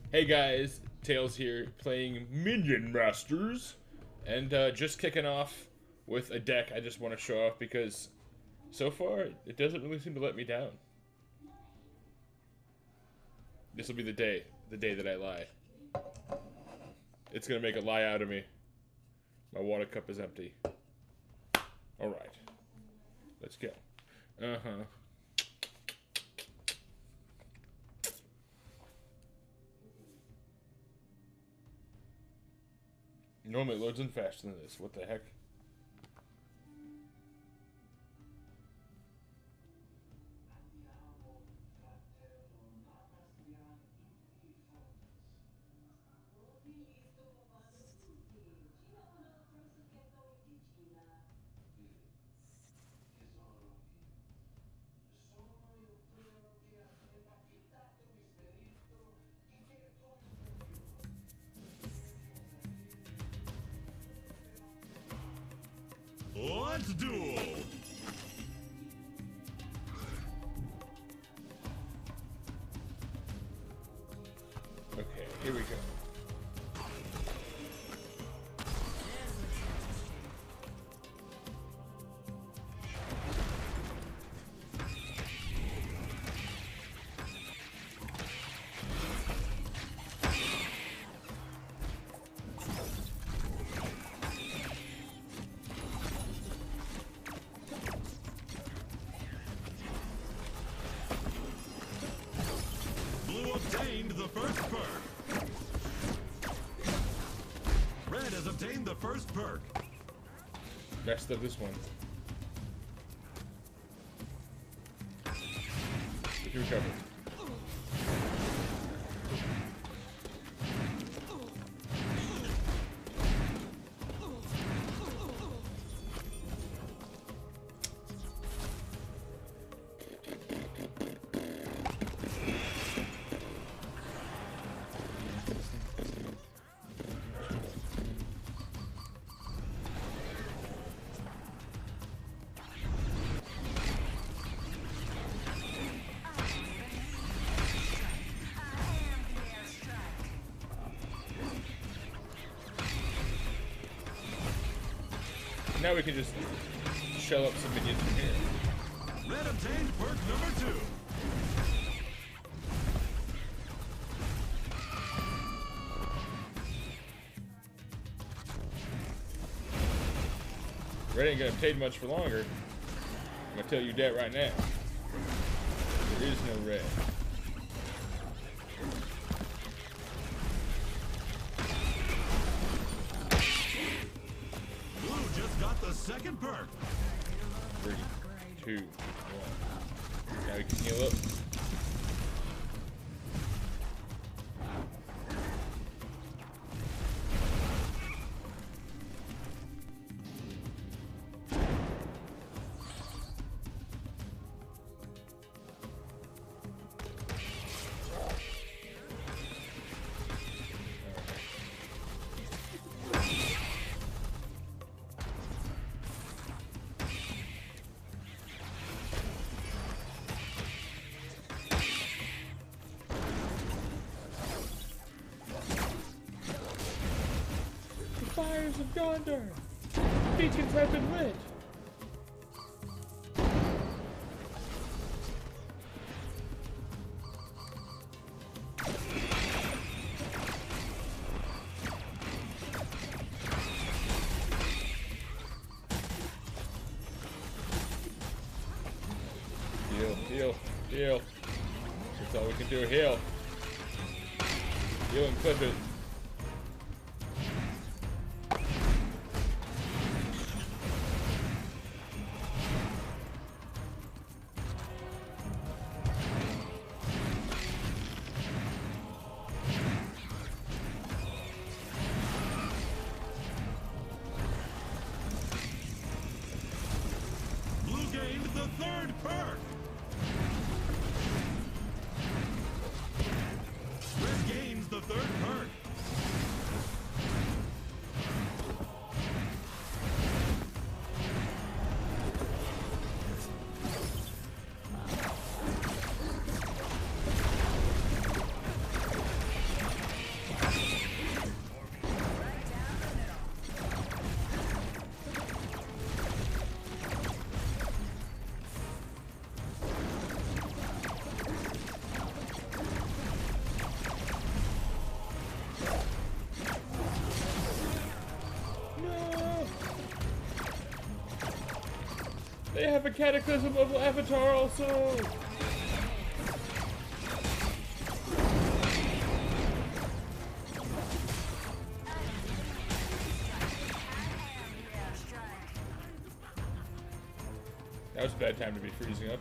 Hey guys, Tails here, playing Minion Masters, and just kicking off with a deck I just want to show off because so far it doesn't really seem to let me down. This will be the day that I lie. It's gonna make a lie out of me. My water cup is empty. Alright, let's go. Uh-huh. Normally it loads in faster than this. What the heck? Let's duel! Okay, here we go. Obtained the first perk. Red has obtained the first perk. Best of this one. If you recover. Now we can just shell up some minions from here. Red obtained perk number 2. Red ain't gonna obtain much for longer. I'm gonna tell you that right now. There is no red. Got the second perk. 3, 2, 1. Now we can heal up. Fires of Gondor! Beacons have been lit! Heal, heal, heal. That's all we can do, heal. Heal and clip it. Gained the third perk. Red gains the third perk. They have a cataclysm of Avatar also! That was a bad time to be freezing up.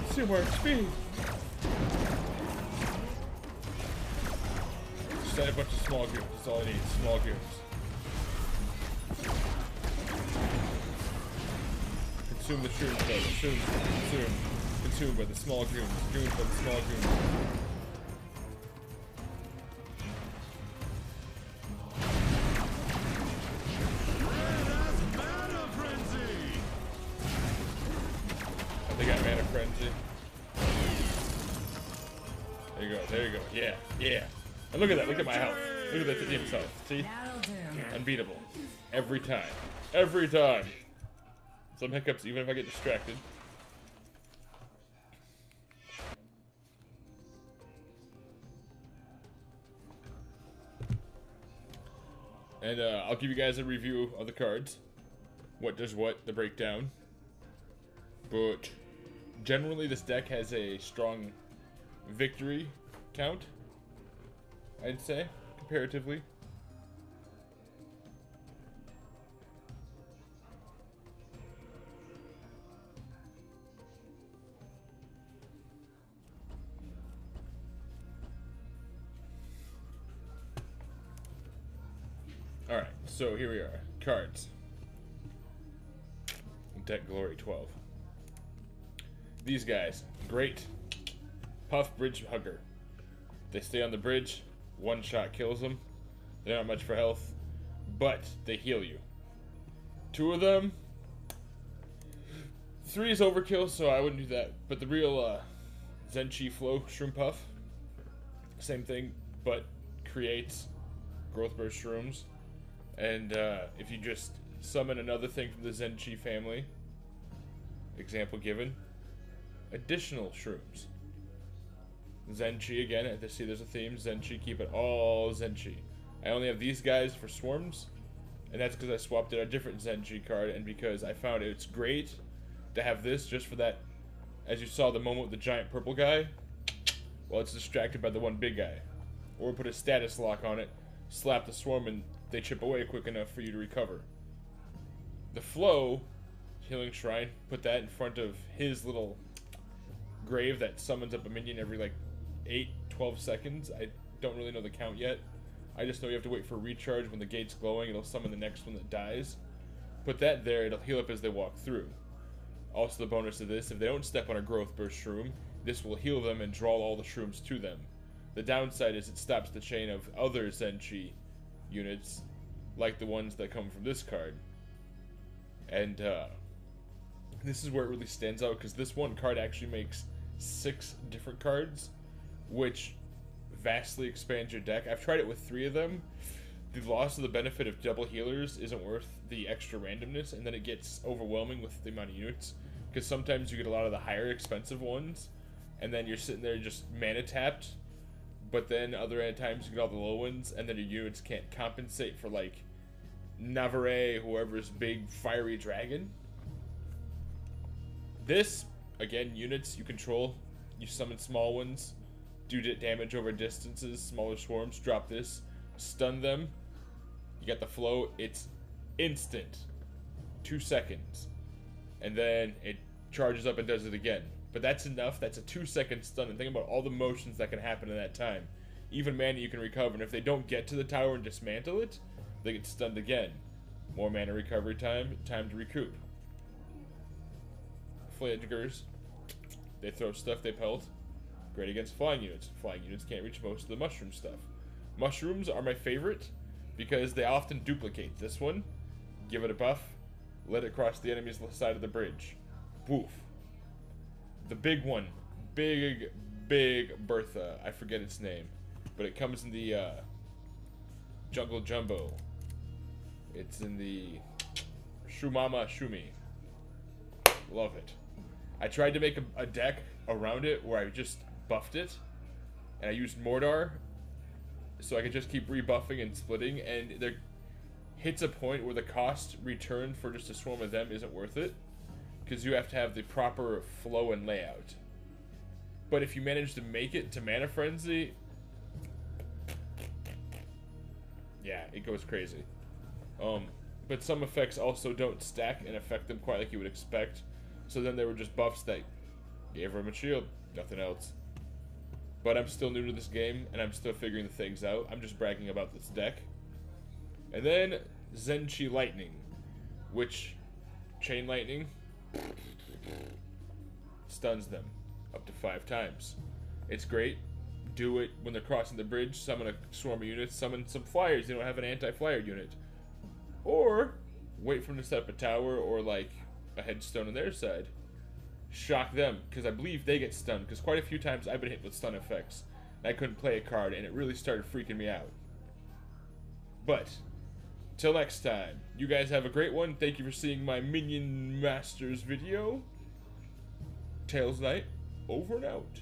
Consume more XP. Just add a bunch of small goons. That's all I need. Small goons. Consume the shrooms, though. Consumed by the small goons. Goons by the small goons. They got mana frenzy. There you go. There you go. Yeah. Yeah. And look at that. Look at my health. Look at that team's health. See? Unbeatable. Every time. Every time. Some hiccups even if I get distracted. And I'll give you guys a review of the cards. What does what, the breakdown. But generally this deck has a strong victory count, I'd say, comparatively. Alright, so here we are. Cards. Deck Glory 12. These guys, great. Puff Bridge Hugger. They stay on the bridge, one shot kills them. They're not much for health, but they heal you. Two of them. 3 is overkill, so I wouldn't do that. But the real Zen-Chi Flow Shroom Puff, same thing, but creates growth burst shrooms. And if you just summon another thing from the Zen-Chi family, example given, additional shrooms. Zen-Chi again, I see there's a theme. Zen-Chi, keep it all Zen-Chi. I only have these guys for swarms, and that's because I swapped out a different Zen-Chi card, and because I found it's great to have this just for that, as you saw the moment with the giant purple guy, well, it's distracted by the one big guy. Or put a status lock on it, slap the swarm, and they chip away quick enough for you to recover. The Flow, Healing Shrine, put that in front of his little grave that summons up a minion every like 8-12 seconds. I don't really know the count yet. I just know you have to wait for a recharge. When the gate's glowing, it'll summon the next one that dies. Put that there, it'll heal up as they walk through. Also the bonus to this, if they don't step on a growth burst shroom, this will heal them and draw all the shrooms to them. The downside is it stops the chain of other Zen-Chi units, like the ones that come from this card. And this is where it really stands out, because this one card actually makes 6 different cards, which vastly expands your deck. I've tried it with 3 of them. The loss of the benefit of double healers isn't worth the extra randomness, and then it gets overwhelming with the amount of units, because sometimes you get a lot of the higher expensive ones, and then you're sitting there just mana tapped, but then other times you get all the low ones, and then your units can't compensate for, like, Navarre, whoever's big fiery dragon. This, again, units you control, you summon small ones, do damage over distances, smaller swarms, drop this, stun them, you got the flow, it's instant, 2 seconds, and then it charges up and does it again. But that's enough, that's a 2-second stun, and think about all the motions that can happen in that time. Even mana you can recover, and if they don't get to the tower and dismantle it, they get stunned again. More mana recovery time, time to recoup. Flaggers, they throw stuff, they pelt. Great against flying units. Flying units can't reach most of the mushroom stuff. Mushrooms are my favorite because they often duplicate. This one, give it a buff, let it cross the enemy's side of the bridge. Woof. The big one, big Bertha, I forget its name, but it comes in the Jungle Jumbo. It's in the Shumama Shumi. Love it. I tried to make a deck around it where I just buffed it, and I used Mordar, so I could just keep rebuffing and splitting, and there hits a point where the cost return for just a swarm of them isn't worth it, because you have to have the proper flow and layout. But if you manage to make it to Mana Frenzy, yeah, it goes crazy. But some effects also don't stack and affect them quite like you would expect. So then there were just buffs that gave him a shield, nothing else. But I'm still new to this game, and I'm still figuring the things out. I'm just bragging about this deck. And then Zen-Chi Lightning, which Chain Lightning stuns them up to 5 times. It's great. Do it when they're crossing the bridge, summon a swarm of units, summon some flyers. You don't have an anti-flyer unit. Or wait for them to set up a tower or like a headstone on their side. Shock them, because I believe they get stunned, because quite a few times I've been hit with stun effects and I couldn't play a card, and it really started freaking me out. But till next time, you guys have a great one. Thank you for seeing my Minion Masters video. Tails Night, over and out.